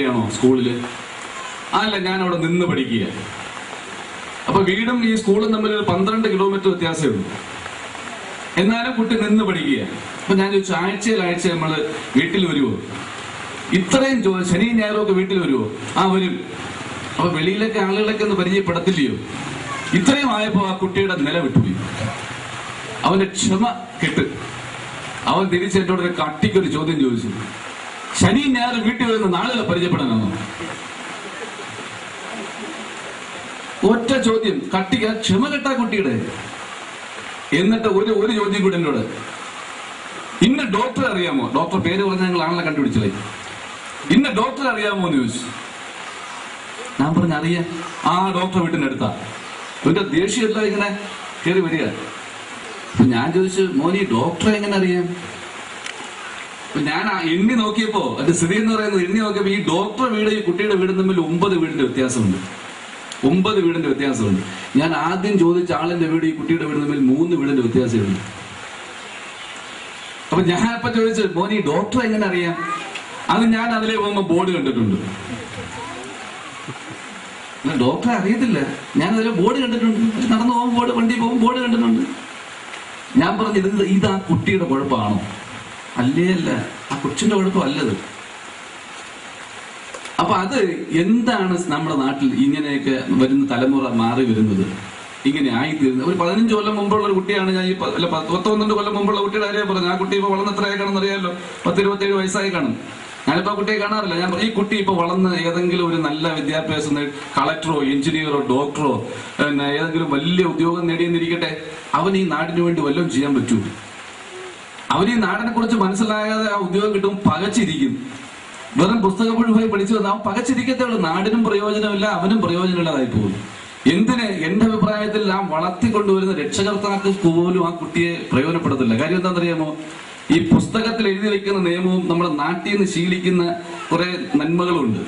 ണോ സ്കൂളില്? അല്ല, ഞാൻ അവിടെ നിന്ന് പഠിക്കുക. അപ്പൊ വീടും ഈ സ്കൂളും തമ്മിൽ ഒരു 12 കിലോമീറ്റർ വ്യത്യാസമേ ഉള്ളൂ. എന്നാലും കുട്ടി നിന്ന് പഠിക്കുക. അപ്പൊ ഞാൻ ചോദിച്ചു, ആഴ്ച നമ്മള് വീട്ടിൽ വരുമോ? ഇത്രയും ശനിയും ഞായറും ഒക്കെ വീട്ടിൽ വരുമോ? ആ, വരും. അപ്പൊ വെളിയിലൊക്കെ ആളുകളൊക്കെ ഒന്ന് പരിചയപ്പെടത്തില്ലയോ? ഇത്രയും ആയപ്പോ ആ കുട്ടിയുടെ നില വിട്ടുപോയി. അവന്റെ ക്ഷമ കെട്ട്. അവൻ തിരിച്ചെന്നോട് ഒരു കട്ടിക്കൊരു ചോദ്യം ചോദിച്ചു, ശനിയും ഞായറും വീട്ടിൽ വരുന്ന നാളുകളെ പരിചയപ്പെടാനാണോ? ഒറ്റ ചോദ്യം, കട്ടിക്ക് ക്ഷമ കെട്ടാ കുട്ടിയുടെ. എന്നിട്ട് ഒരു ചോദ്യം കൂടെ എന്നോട്, ഇന്ന ഡോക്ടറെ അറിയാമോ? ഡോക്ടർ പേര് പറഞ്ഞാൽ ഞങ്ങൾ ആളെ കണ്ടുപിടിച്ചത്. ഇന്ന ഡോക്ടറെ അറിയാമോ എന്ന് ചോദിച്ചു. ഞാൻ പറഞ്ഞ അറിയാം. ആ ഡോക്ടർ വീട്ടിന്റെ അടുത്താ. ഇവന്റെ ദേഷ്യമല്ല ഇങ്ങനെ കയറി വരിക. അപ്പൊ ഞാൻ ചോദിച്ചു, മോനി ഡോക്ടറെ എങ്ങനെ അറിയാം? ഞാൻ എണ്ണി നോക്കിയപ്പോ അതിന്റെ സ്ഥിതി എന്ന് പറയുന്നത്, എണ്ണി നോക്കിയപ്പോ ഈ ഡോക്ടർ വീട് ഈ കുട്ടിയുടെ വീടും തമ്മിൽ 9 വീടിന്റെ വ്യത്യാസമുണ്ട്. 9 വീടിന്റെ വ്യത്യാസമുണ്ട്. ഞാൻ ആദ്യം ചോദിച്ച ആളിന്റെ വീട് ഈ കുട്ടിയുടെ വീട് തമ്മിൽ 3 വീടിന്റെ വ്യത്യാസമുണ്ട്. അപ്പൊ ഞാൻ ഇപ്പൊ ചോദിച്ചു, മോനി ഡോക്ടറെ എങ്ങനെ അറിയാം? അത് ഞാൻ അതിലേ പോകുമ്പോ ബോർഡ് കണ്ടിട്ടുണ്ട്. ഡോക്ടറെ അറിയത്തില്ല, ഞാൻ അതിലെ ബോർഡ് കണ്ടിട്ടുണ്ട്. നടന്നു പോകും ബോർഡ്, വണ്ടി പോകും ബോർഡ് കണ്ടിട്ടുണ്ട്. ഞാൻ പറഞ്ഞു, ഇത് ആ കുട്ടിയുടെ കുഴപ്പമാണോ? അല്ല, ആ കൊച്ചിന്റെ കുഴപ്പം അല്ലത്. അപ്പൊ അത് എന്താണ് നമ്മുടെ നാട്ടിൽ ഇങ്ങനെയൊക്കെ വരുന്ന തലമുറ മാറി വരുന്നത്, ഇങ്ങനെ ആയിത്തീരുന്നത്? ഒരു 15 കൊല്ലം മുമ്പുള്ള ഒരു കുട്ടിയാണ് ഞാൻ, ഈ 12 കൊല്ലം മുമ്പുള്ള കുട്ടിയുടെ കാര്യം പറഞ്ഞു. ആ കുട്ടി ഇപ്പൊ വളർന്ന് എത്രയായി കാണുമെന്ന് അറിയാമല്ലോ, 10-27 വയസ്സായി കാണും. ഞാനിപ്പോ ആ കുട്ടിയെ കാണാറില്ല. ഞാൻ ഈ കുട്ടി ഇപ്പൊ വളർന്ന് ഏതെങ്കിലും ഒരു നല്ല വിദ്യാഭ്യാസം, കളക്ടറോ എഞ്ചിനീയറോ ഡോക്ടറോ പിന്നെ ഏതെങ്കിലും വലിയ ഉദ്യോഗം നേടിയെന്നിരിക്കട്ടെ, അവൻ ഈ നാടിന് വേണ്ടി വല്ലതും ചെയ്യാൻ പറ്റൂ? അവൻ ഈ നാടിനെ കുറിച്ച് മനസ്സിലാകാതെ ആ ഉദ്യോഗം കിട്ടും, പകച്ചിരിക്കും. വെറും പുസ്തകപ്പുഴുവായി പഠിച്ചു വന്ന അവൻ പകച്ചിരിക്കത്തേ ഉള്ളൂ. നാടിനും പ്രയോജനമില്ല, അവനും പ്രയോജനമില്ലാതായി പോകും. എന്തിന്? എന്റെ അഭിപ്രായത്തിൽ ആ വളർത്തിക്കൊണ്ടുവരുന്ന രക്ഷകർത്താക്കൾക്ക് പോലും ആ കുട്ടിയെ പ്രയോജനപ്പെടുത്തില്ല. കാര്യം എന്താണെന്നറിയാമോ? ഈ പുസ്തകത്തിൽ എഴുതി വെക്കുന്ന നിയമവും നമ്മുടെ നാട്ടിൽ നിന്ന് ശീലിക്കുന്ന കുറെ നന്മകളുണ്ട്.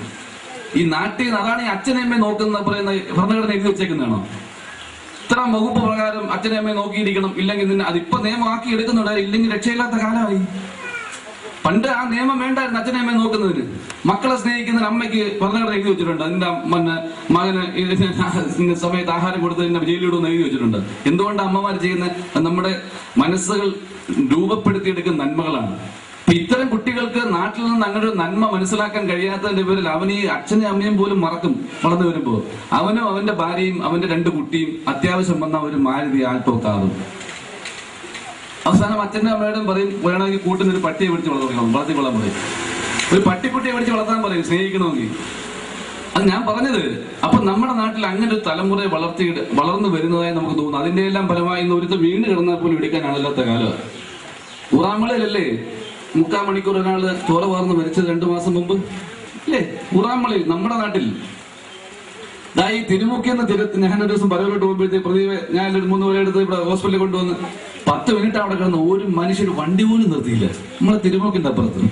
ഈ നാട്ടിൽ നിന്ന്, അതാണ് ഈ അച്ഛനമ്മയെ നോക്കുന്ന പറയുന്ന ഭരണഘടന എഴുതി വെച്ചേക്കുന്നതാണോ? ഇത്ര വകുപ്പ് പ്രകാരം അച്ഛനമ്മയെ നോക്കിയിരിക്കണം, ഇല്ലെങ്കിൽ നിന്നെ അതിപ്പോ നിയമമാക്കി എടുക്കുന്നുണ്ട്. ഇല്ലെങ്കിൽ രക്ഷയില്ലാത്ത കാലമായി. പണ്ട് ആ നിയമം വേണ്ടായിരുന്നു അച്ഛനമ്മയെ നോക്കുന്നതിന്. മക്കളെ സ്നേഹിക്കുന്ന അമ്മയ്ക്ക് ഭരണഘടന എഴുതി വെച്ചിട്ടുണ്ട്. അതിന്റെ മകന് സമയത്ത് ആഹാരം കൊടുത്തതിന്റെ ജയിലിടുമെന്ന് എഴുതി വെച്ചിട്ടുണ്ട്. എന്തുകൊണ്ടാണ് അമ്മമാർ ചെയ്യുന്നത്? നമ്മുടെ മനസ്സുകൾ രൂപപ്പെടുത്തിയെടുക്കുന്ന നന്മകളാണ്. ഇത്തരം കുട്ടികൾക്ക് നാട്ടിൽ നിന്ന് അങ്ങനെ ഒരു നന്മ മനസ്സിലാക്കാൻ കഴിയാത്തതിന്റെ പേരിൽ അവൻ ഈ അച്ഛനെയും അമ്മയും പോലും മറക്കും. വളർന്നു വരുമ്പോ അവനും അവന്റെ ഭാര്യയും അവന്റെ 2 കുട്ടിയും അത്യാവശ്യം വന്ന ഒരു മാരുതി ആൾട്ടോ കാറും. അവസാനം അച്ഛന്റെ അമ്മയോടും പറയും, വേണമെങ്കിൽ കൂട്ടുന്നൊരു പട്ടിയെ പിടിച്ച് വളർത്തിക്കൊള്ളാൻ പറയും. ഒരു പട്ടിക്കുട്ടിയെ പിടിച്ച് വളർത്താൻ പറയും സ്നേഹിക്കണമെങ്കിൽ. അത് ഞാൻ പറഞ്ഞത്. അപ്പൊ നമ്മുടെ നാട്ടിൽ അങ്ങനെ ഒരു തലമുറയെ വളർന്നു വരുന്നതായി നമുക്ക് തോന്നുന്നു. അതിന്റെ എല്ലാം ഫലമായി ഇന്ന് ഒരുത്ത് വീണ് കിടന്നാൽ പോലും എടുക്കാൻ ആളില്ലാത്ത കാലമാണ്. ഊറാമളയിലല്ലേ 3/4 മണിക്കൂർ ഒരാള് ചോര വാർന്ന് മരിച്ചത് 2 മാസം മുമ്പ് അല്ലേ? ഊറാമളയിൽ, നമ്മുടെ നാട്ടിൽ. ഈ തിരുമുക്കിയെന്ന തീരത്ത് ഞാനൊരു ദിവസം പരവലോട്ട് പോകുമ്പോഴത്തേക്ക് പ്രദീപ് ഞാൻ 3 പേരെ എടുത്ത് ഇവിടെ ഹോസ്പിറ്റലിൽ കൊണ്ടുവന്ന് 10 മിനിറ്റ് അവിടെ കിടന്ന് ഒരു മനുഷ്യർ വണ്ടി പോലും നിർത്തിയില്ല. നമ്മളെ തിരുമുക്കിന്റെ അപ്പുറത്ത്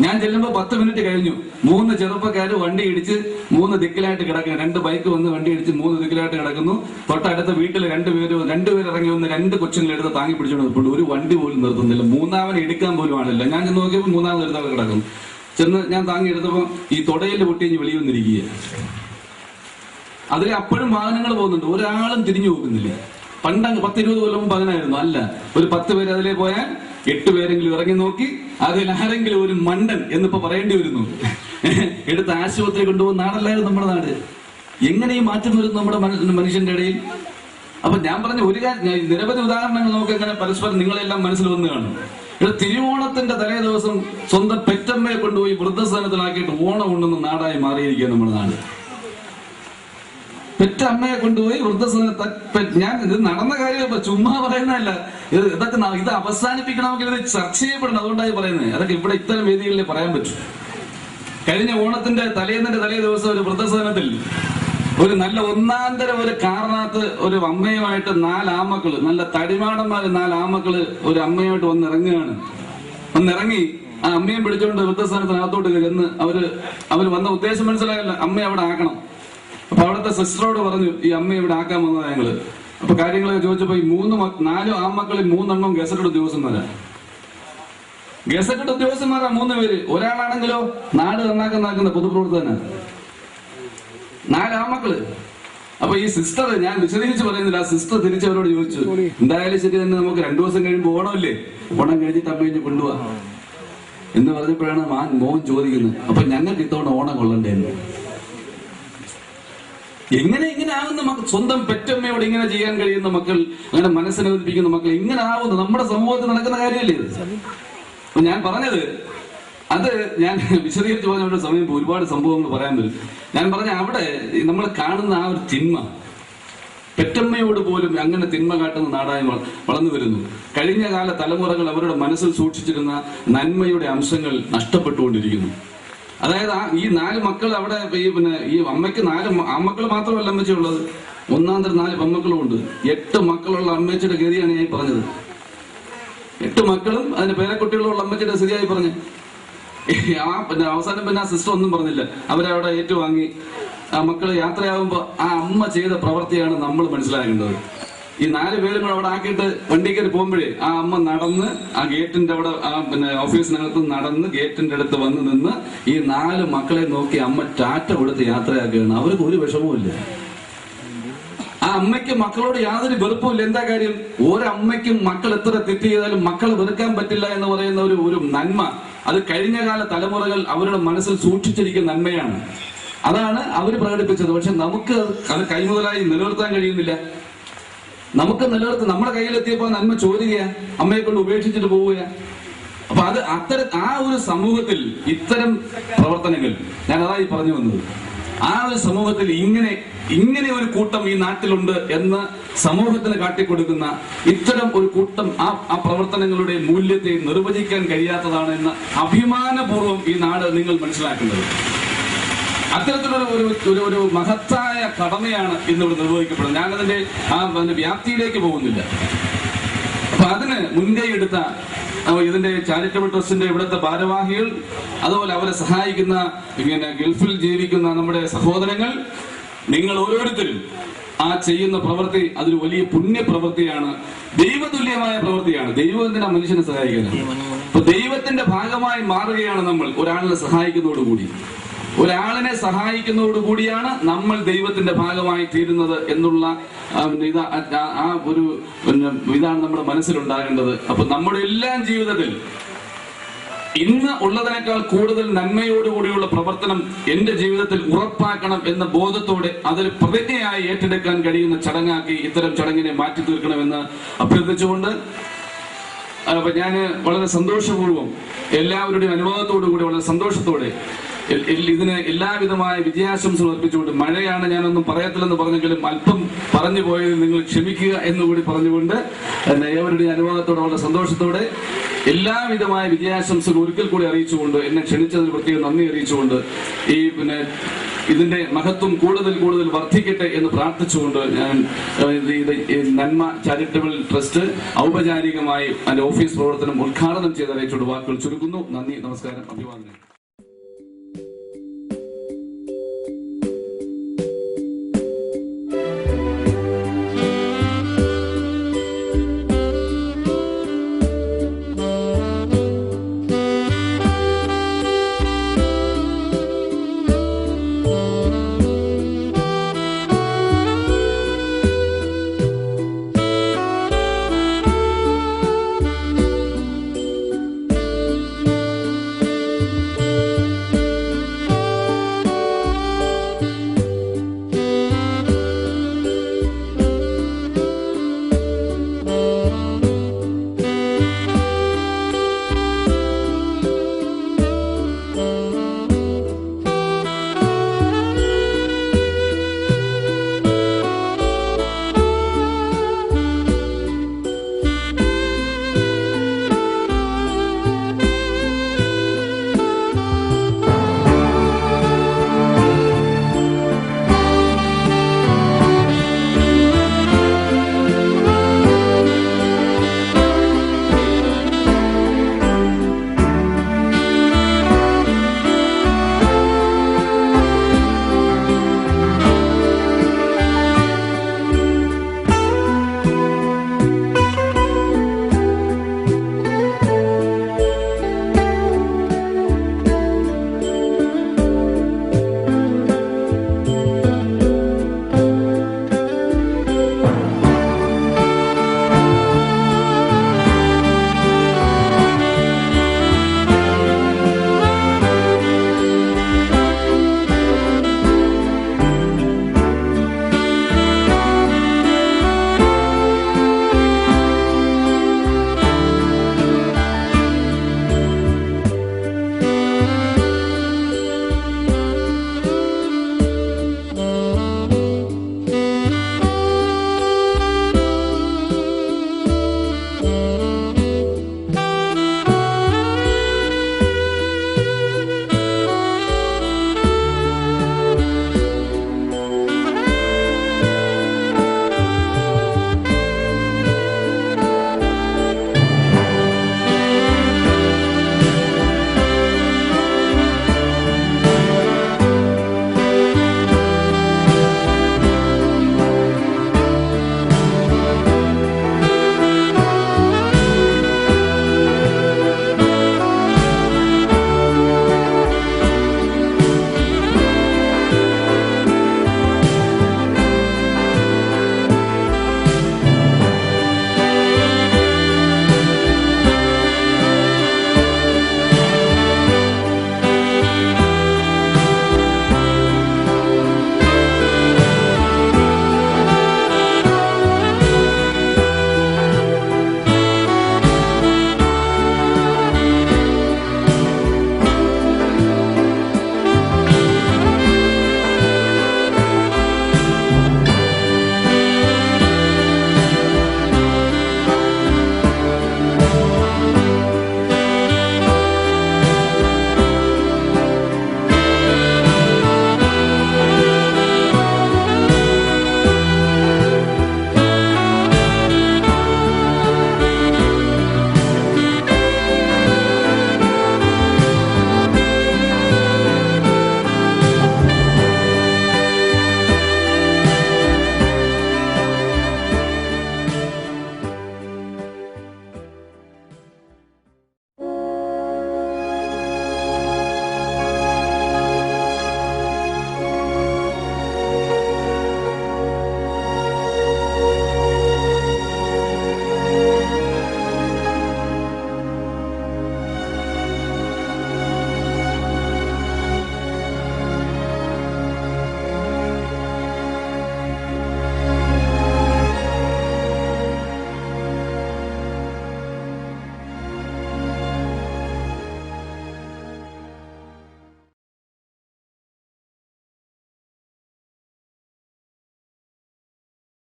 ഞാൻ ചെല്ലുമ്പോ 10 മിനിറ്റ് കഴിഞ്ഞു. 3 ചെറുപ്പക്കാര് വണ്ടി ഇടിച്ച് 3 ദിക്കിലായിട്ട് കിടക്കുന്നു. 2 ബൈക്ക് വന്ന് വണ്ടി ഇടിച്ച് 3 ദിക്കിലായിട്ട് കിടക്കുന്നു. തൊട്ടടുത്ത വീട്ടിൽ 2 പേര് ഇറങ്ങി വന്ന് 2 കൊച്ചുങ്ങളെടുത്ത് താങ്ങി പിടിച്ചോണ്ട് നിൽപ്പുണ്ട്. ഒരു വണ്ടി പോലും നിർത്തുന്നില്ല. 3ാമനെ എടുക്കാൻ പോലും ആളില്ല. ഞാൻ ചെന്ന് നോക്കിയപ്പോൾ 3ാമത് എടുത്താൽ കിടക്കുന്നു. ചെന്ന് ഞാൻ താങ്ങി എടുത്തപ്പോ ഈ തുടയില് പൊട്ടിഞ്ഞ് വെളിയിൽ വന്നിരിക്കുക. അതിലെ അപ്പോഴും വാഹനങ്ങൾ പോകുന്നുണ്ട്, ഒരാളും തിരിഞ്ഞു പോകുന്നില്ല. പണ്ടങ്ങ് 10-20 കൊല്ലം മുമ്പ് അങ്ങനായിരുന്നു. അല്ല, ഒരു 10 പേര് അതിലേ പോയാൽ 8 പേരെങ്കിലും ഇറങ്ങി നോക്കി അതിൽ ആരെങ്കിലും ഒരു മണ്ടൻ എന്നിപ്പോ പറയേണ്ടി വരുന്നു. എടുത്ത് ആശുപത്രി കൊണ്ടുപോകുന്ന നാടല്ലായിരുന്നു നമ്മുടെ നാട്. എങ്ങനെ ഈ മാറ്റം വരുന്നു നമ്മുടെ മനുഷ്യന്റെ ഇടയിൽ? അപ്പൊ ഞാൻ പറഞ്ഞ ഒരു കാര്യം, നിരവധി ഉദാഹരണങ്ങൾ നമുക്ക് എങ്ങനെ പരസ്പരം നിങ്ങളെല്ലാം മനസ്സിൽ വന്നു കാണും. ഇവിടെ തിരുവോണത്തിന്റെ തലേ ദിവസം സ്വന്തം പെറ്റമ്മയെ കൊണ്ടുപോയി വൃദ്ധസ്ഥാനത്തിലാക്കിയിട്ട് ഓണം ഉണ്ടെന്ന് നാടായി മാറിയിരിക്കുക നമ്മുടെ നാട്. പെറ്റ അമ്മയെ കൊണ്ടുപോയി വൃദ്ധസ്ഥാനത്ത്. ഞാൻ ഇത് നടന്ന കാര്യം ചുമ്മാ പറയുന്നതല്ല. ഇതൊക്കെ ഇത് അവസാനിപ്പിക്കണമെങ്കിൽ ഇത് ചർച്ച ചെയ്യപ്പെടണം. അതുകൊണ്ടായി പറയുന്നത്. അതൊക്കെ ഇവിടെ ഇത്തരം വേദികളിൽ പറയാൻ പറ്റും. കഴിഞ്ഞ ഓണത്തിന്റെ തലേ ദിവസം ഒരു വൃദ്ധസ്ഥാനത്തിൽ ഒരു നല്ല ഒന്നാന്തരം ഒരു കാറിനകത്ത് ഒരു അമ്മയുമായിട്ട് 4 ആമക്കള്, നല്ല തടിമാടന്മാര് 4 ആമക്കള് ഒരു അമ്മയുമായിട്ട് വന്നിറങ്ങി ആ അമ്മയെ പിടിച്ചുകൊണ്ട് വൃദ്ധസ്ഥാനത്തിനകത്തോട്ട് ചെന്ന് അവര് വന്ന ഉദ്ദേശം മനസ്സിലായല്ലോ, അമ്മയെ അവിടെ ആക്കണം. അപ്പൊ അവിടുത്തെ സിസ്റ്ററോട് പറഞ്ഞു, ഈ അമ്മയെ ഇവിടെ ആക്കാൻ വന്നതാ ഞങ്ങള്. അപ്പൊ കാര്യങ്ങളൊക്കെ ചോദിച്ചപ്പോ ഈ 4 ആൺമക്കളിൽ 3 ഗസറ്റഡ് ദിവസം വരാം. ഗസറ്റഡ് ഉദ്യോഗസ്ഥന്മാരാ 3 പേര്. ഒരാളാണെങ്കിലോ നാട് നന്നാക്കുന്ന പൊതുപ്രവർത്തകനാ. 4 ആമക്കള്. അപ്പൊ ഈ സിസ്റ്റർ, ഞാൻ വിശദീകരിച്ച് പറയുന്നില്ല, ആ സിസ്റ്റർ തിരിച്ചവരോട് ചോദിച്ചു, എന്തായാലും ശരി തന്നെ, നമുക്ക് 2 ദിവസം കഴിയുമ്പോൾ ഓണമില്ലേ, ഓണം കഴിഞ്ഞിട്ട് അമ്മ കഴിഞ്ഞ് കൊണ്ടുപോവാ എന്ന് പറഞ്ഞപ്പോഴാണ് മോൻ ചോദിക്കുന്നത്, അപ്പൊ ഞങ്ങൾക്ക് ഇത്തവണ ഓണം കൊള്ളണ്ടേന്ന്. ഇങ്ങനെ ആവുന്ന മക്കൾ, സ്വന്തം പെറ്റമ്മയോട് ഇങ്ങനെ ചെയ്യാൻ കഴിയുന്ന മക്കൾ, അങ്ങനെ മനസ്സിനെ ഒലിപ്പിക്കുന്ന മക്കൾ ഇങ്ങനെ ആവുന്നു. നമ്മുടെ സമൂഹത്തിൽ നടക്കുന്ന കാര്യമല്ലേ ഇത്? അപ്പൊ ഞാൻ പറഞ്ഞത്, അത് ഞാൻ വിശദീകരിച്ച് പറഞ്ഞ സമയം ഒരുപാട് സംഭവങ്ങൾ പറയാൻ വരും. ഞാൻ പറഞ്ഞ അവിടെ നമ്മൾ കാണുന്ന ആ ഒരു തിന്മ, പെറ്റമ്മയോട് പോലും അങ്ങനെ തിന്മ കാട്ടുന്ന നാടായി വളർന്നു വരുന്നു. കഴിഞ്ഞ കാല തലമുറകൾ അവരുടെ മനസ്സിൽ സൂക്ഷിച്ചിരുന്ന നന്മയുടെ അംശങ്ങൾ നഷ്ടപ്പെട്ടുകൊണ്ടിരിക്കുന്നു. അതായത് ഈ 4 മക്കൾ അവിടെ, ഈ അമ്മയ്ക്ക് 4 ആൺമക്കൾ മാത്രമല്ല അമ്മച്ചിയുള്ളത്, 1 4 പെൺമക്കളും ഉണ്ട്. 8 മക്കളുള്ള അമ്മച്ചിയുടെ ഗതിയാണ് ഞാൻ പറഞ്ഞത്. 8 മക്കളും അതിന് പേരക്കുട്ടികളുള്ള അമ്മച്ചിയുടെ സ്ഥിതിയായി പറഞ്ഞു. അവസാനം ആ സിസ്റ്റർ ഒന്നും പറഞ്ഞില്ല. അവരവിടെ ഏറ്റുവാങ്ങി. ആ മക്കള് യാത്രയാകുമ്പോ ആ അമ്മ ചെയ്ത പ്രവൃത്തിയാണ് നമ്മൾ മനസ്സിലാക്കേണ്ടത്. ഈ 4 പേരും കൂടെ അവിടെ ആക്കിയിട്ട് വണ്ടി കയറി പോകുമ്പോഴേ ആ അമ്മ നടന്ന് ആ ഗേറ്റിന്റെ അവിടെ, ഓഫീസിനകത്ത് നടന്ന് ഗേറ്റിന്റെ അടുത്ത് വന്ന് നിന്ന് ഈ 4 മക്കളെ നോക്കി അമ്മ ടാറ്റ കൊടുത്ത് യാത്രയാക്കുകയാണ്. അവർക്ക് ഒരു വിഷമവുമില്ല. ആ അമ്മയ്ക്ക് മക്കളോട് യാതൊരു വെറുപ്പുമില്ല. എന്താ കാര്യം? ഒരമ്മയ്ക്കും മക്കൾ എത്ര തെറ്റ് ചെയ്താലും മക്കളെ വെറുക്കാൻ പറ്റില്ല എന്ന് പറയുന്ന ഒരു നന്മ, അത് കഴിഞ്ഞ കാല തലമുറകൾ അവരുടെ മനസ്സിൽ സൂക്ഷിച്ചിരിക്കുന്ന നന്മയാണ്. അതാണ് അവർ പ്രകടിപ്പിച്ചത്. പക്ഷെ നമുക്ക് അത് കൈമുതലായി നിലനിർത്താൻ കഴിയുന്നില്ല. നമുക്ക് നിലനിർത്തി നമ്മുടെ കയ്യിലെത്തിയപ്പോ നന്മ ചോരുക, അമ്മയെ കൊണ്ട് ഉപേക്ഷിച്ചിട്ട് പോവുക. അപ്പൊ ആ ഒരു സമൂഹത്തിൽ ഇത്തരം പ്രവർത്തനങ്ങൾ, ഞാൻ അതായി പറഞ്ഞു വന്നത്, ആ ഒരു സമൂഹത്തിൽ ഇങ്ങനെ ഒരു കൂട്ടം ഈ നാട്ടിലുണ്ട് എന്ന് സമൂഹത്തിന് കാട്ടിക്കൊടുക്കുന്ന ഇത്തരം ഒരു കൂട്ടം ആ പ്രവർത്തനങ്ങളുടെ മൂല്യത്തെ നിർവചിക്കാൻ കഴിയാത്തതാണ് എന്ന് അഭിമാനപൂർവ്വം ഈ നാട് നിങ്ങൾ മനസ്സിലാക്കുന്നത്. അത്തരത്തിലുള്ള ഒരു മഹത്തായ കടമയാണ് ഇന്നിവിടെ നിർവഹിക്കപ്പെടുന്നത്. ഞാനതിന്റെ വ്യാപ്തിയിലേക്ക് പോകുന്നില്ല. അപ്പൊ അതിന് മുൻകൈ എടുത്ത ഇതിന്റെ ചാരിറ്റബിൾ ട്രസ്റ്റിന്റെ ഇവിടുത്തെ ഭാരവാഹികൾ, അതുപോലെ അവരെ സഹായിക്കുന്ന ഗൾഫിൽ ജീവിക്കുന്ന നമ്മുടെ സഹോദരങ്ങൾ, നിങ്ങൾ ഓരോരുത്തരും ആ ചെയ്യുന്ന പ്രവൃത്തി അതൊരു വലിയ പുണ്യപ്രവൃത്തിയാണ്, ദൈവതുല്യമായ പ്രവൃത്തിയാണ്. ദൈവം എന്തിനാ മനുഷ്യനെ സഹായിക്കുന്നത്? അപ്പൊ ദൈവത്തിന്റെ ഭാഗമായി മാറുകയാണ് നമ്മൾ. ഒരാളിനെ സഹായിക്കുന്നതോടുകൂടി, ഒരാളിനെ സഹായിക്കുന്നതോടുകൂടിയാണ് നമ്മൾ ദൈവത്തിന്റെ ഭാഗമായി തീരുന്നത് എന്നുള്ള ഇതാണ് നമ്മുടെ മനസ്സിലുണ്ടാകേണ്ടത്. അപ്പൊ നമ്മുടെ എല്ലാം ജീവിതത്തിൽ ഇന്ന് ഉള്ളതിനേക്കാൾ കൂടുതൽ നന്മയോടുകൂടിയുള്ള പ്രവർത്തനം എന്റെ ജീവിതത്തിൽ ഉറപ്പാക്കണം എന്ന ബോധത്തോടെ അതൊരു പ്രതിജ്ഞയായി ഏറ്റെടുക്കാൻ കഴിയുന്ന ചടങ്ങാക്കി ഇത്തരം ചടങ്ങിനെ മാറ്റി തീർക്കണമെന്ന് അഭ്യർത്ഥിച്ചുകൊണ്ട്, അപ്പൊ ഞാൻ വളരെ സന്തോഷപൂർവ്വം എല്ലാവരുടെയും അനുഭവത്തോടു കൂടി വളരെ സന്തോഷത്തോടെ ഇതിന് എല്ലാവിധമായ വിജയാശംസകൾ അർപ്പിച്ചുകൊണ്ട്, മഴയാണ് ഞാനൊന്നും പറയത്തില്ലെന്ന് പറഞ്ഞെങ്കിലും അല്പം പറഞ്ഞു പോയതിൽ നിങ്ങൾ ക്ഷമിക്കുക എന്നുകൂടി പറഞ്ഞുകൊണ്ട്, ഏവരുടെയും അനുഭവത്തോടെ വളരെ സന്തോഷത്തോടെ എല്ലാവിധമായ വിജയാശംസകൾ ഒരിക്കൽ കൂടി അറിയിച്ചുകൊണ്ട്, എന്നെ ക്ഷണിച്ചതിൽ പ്രത്യേകം നന്ദി അറിയിച്ചുകൊണ്ട്, ഇതിന്റെ മഹത്വം കൂടുതൽ വർദ്ധിക്കട്ടെ എന്ന് പ്രാർത്ഥിച്ചുകൊണ്ട് ഞാൻ നന്മ ചാരിറ്റബിൾ ട്രസ്റ്റ് ഔപചാരികമായി അതിന്റെ ഓഫീസ് പ്രവർത്തനം ഉദ്ഘാടനം ചെയ്ത് അറിയിച്ചുകൊണ്ട് വാക്കുകൾ ചുരുക്കുന്നു. നന്ദി, നമസ്കാരം, അഭിവാദനം.